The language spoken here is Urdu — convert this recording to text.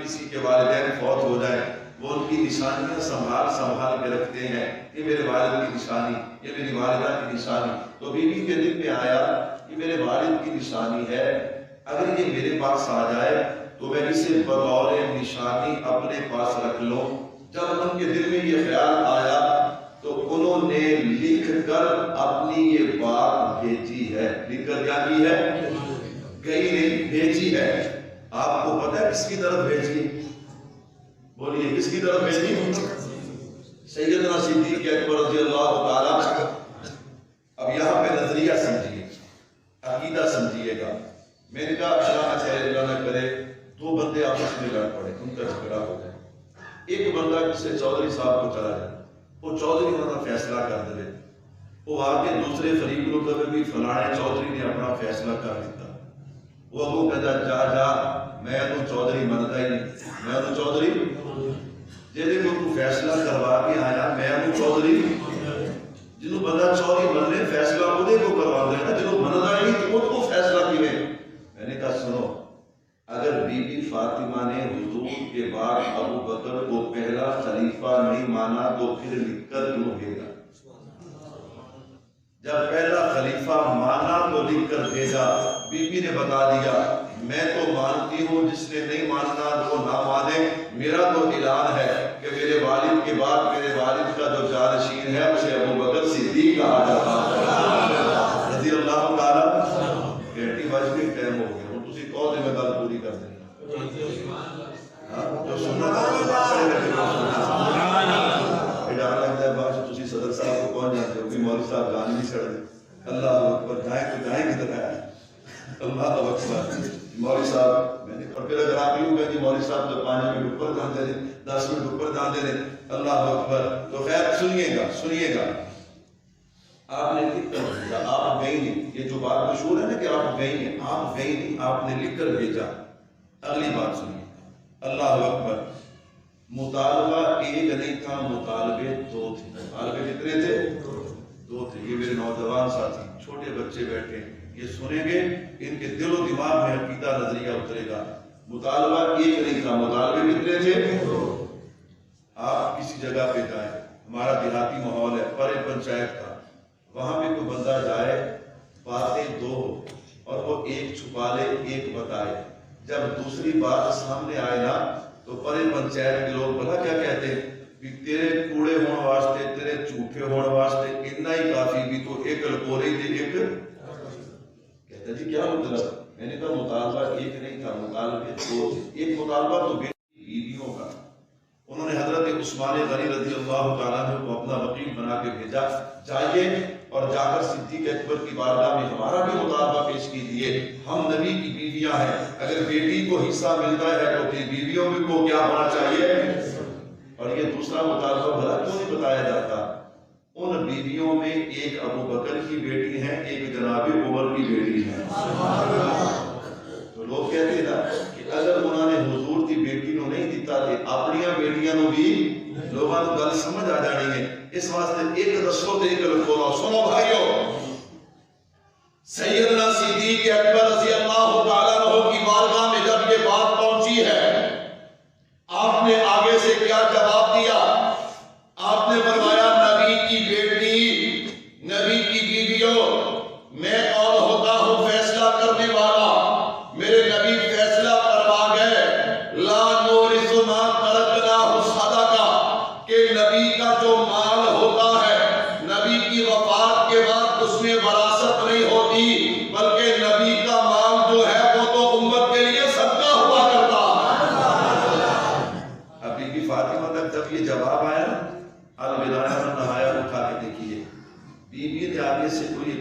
کسی کے والدین فوت ہو جائیں وہ ان کی نشانیاں سنبھال کے رکھتے ہیں، یہ میرے والد کی نشانی، یہ میری والدہ کی نشانی. تو بیوی کے دل میں آیا یہ میرے والد کی نشانی ہے، اگر یہ میرے پاس آ جائے تو میں اسے بطور نشانی اپنے پاس رکھ لوں. جب ان کے دل میں یہ خیال آیا تو انہوں نے لکھ کر اپنی یہ بات بھیجی ہے. لکھ کر کیا کی ہے؟ گئی نہیں، بھیجی ہے. آپ کو پتہ ہے کس کی طرف بھیجی؟ بولیے کس کی طرف بھیجی؟ سیدنا صدیق اکبر رضی اللہ تعالیٰ. اب یہاں پہ نظریہ سمجھیے، عقیدہ سمجھیے گا. میں نے کہا اللہ چاہے اللہ نہ کرے دو بندے آپس میں لڑ پڑے، ان کا جھگڑا ہو جائے. ایک بندہ کسی چودھری صاحب کو چلا جائے، وہ چودھری والا فیصلہ کر دے، وہ آگے دوسرے فریق کو کبھی بھی فلانے چودھری نے اپنا فیصلہ کر دیتا. وہ اگو کہتا جا میں تو چودھری منتا ہی نہیں، میں تو چودھری جیسے کو فیصلہ کروا کے آیا میں تو چودھری. جنہوں بندہ چودھری بننے فیصلہ خودے کو کروا دینا، جنہوں منتا ہی نہیں خود کو فیصلہ کیے. میں نے کہا سنو، اگر بی بی فاطمہ نے حضور کے بعد ابو بکر کو پہلا خلیفہ نہیں مانا تو پھر لکھ کر کیوں بھیجا؟ جب پہلا خلیفہ مانا تو لکھ کر بھیجا. بی بی نے بتا دیا میں تو مانتی ہوں، جس نے نہیں ماننا وہ نہ مانے. میرا تو اعلان ہے کہ میرے والد کے بعد میرے والد کا جو جانشین ہے اسے ابو بکر صدیق کہا جاتا ہے رضی اللہ تعالیٰ. بیٹی بج کے ٹائم ہو گیا، وہ تسی کہو دے میں گل پوری کر دیں. جو سننا ڈر لگتا ہے بعد تسی صدر صاحب کو کون جانتے ہو کہ مولوی صاحب جان نہیں چھڑے. اللہ اکبر، جائیں تو جائیں کدھر ہے؟ اللہ اکبر. مولوی صاحب میں نے اور پھر اگر آپ یوں کہیں جی مولوی صاحب تو 5 منٹ اوپر جانتے ہیں، 10 منٹ اوپر جانتے ہیں. اللہ اکبر. تو خیر سنیے گا آپ نے لکھ کر بھیجا، آپ گئی نہیں. یہ جو بات مشہور ہے نا کہ آپ گئی ہیں، آپ گئی نہیں، آپ نے لکھ کر بھیجا. اگلی بات سنیے. اللہ اکبر. مطالبہ ایک نہیں تھا، مطالبے 2 تھے. مطالبے کتنے تھے؟ 2 تھے. یہ میرے نوجوان ساتھی چھوٹے بچے بیٹھے ہیں، یہ سنیں گے ان کے دل و دماغ میں عقیدہ نظریہ اترے گا. مطالبہ ایک نہیں تھا، مطالبے کتنے تھے؟ آپ کسی جگہ پہ جائیں، ہمارا دیہاتی ماحول ہے، پرے پنچایت کا، وہاں پہ کوئی بندہ جائے، باتیں 2 ہو اور وہ ایک چھپا لے ایک بتائے. جب دوسری بات سامنے آئے نا تو پرے پنچایت کے لوگ بلا کیا کہتے ہیں کہ تیرے کوڑے ہونے واسطے، تیرے جھوٹے ہونے واسطے اتنا ہی کافی، بھی تو ایک لکورے تھے ایک کہتا جی کیا مطلب؟ میں نے کہا مطالبہ ایک نہیں تھا، مطالبے 2 تھے. ایک مطالبہ تو بیویوں کا. انہوں نے حضرت عثمان غنی رضی اللہ تعالیٰ عنہ کو اپنا وکیل بنا کے بھیجا، جائیے اور جا کر صدیق اکبر کی بارگاہ میں ہمارا بھی مطالبہ پیش کیجیے. ہم نبی کی بیویاں ہیں، اگر بیٹی کو حصہ ملتا ہے تو پھر بیویوں کو کیا ہونا چاہیے؟ اور یہ دوسرا مطالبہ بھلا کیوں نہیں بتایا جاتا؟ ان بیویوں میں ایک ابو بکر کی بیٹی ہے، ایک جناب عمر کی بیٹی ہے. تو لوگ کہتے ہیں نا کہ اگر انہوں نے حضور کی بیٹی نو نہیں دیتا تھے اپنیاں بیٹیاں نو بھی لوگاں نو گل سمجھ آ جانی ہے. اس واسطے ایک دسو تے ایک لکھو. سنو بھائیو، سیدنا صدیق اکبر رضی اللہ تعالیٰ عنہ کی بارگاہ میں جب یہ بات پہنچی ہے، آپ نے آگے سے کیا جواب دیا؟ آپ نے فرمایا نبی کی بیٹی، نبی کی بیویوں، میں کون ہوتا ہوں فیصلہ کرنے والا؟ میرے نبی فیصلہ کروا گئے، لا نورث ما ترکناہ صدقہ، کہ نبی کا جو مال ہوتا ہے نبی کی وفات کے بعد اس میں وراثت نہیں ہوتی، بلکہ نبی کا مال جو ہے وہ تو امت کے لیے صدقہ ہوا کرتا ہے. اب بی بی فاطمہ تک جب یہ جواب آیا، الوداع نہایا اٹھا کے دیکھیے، بی بی نے آگے سے کوئی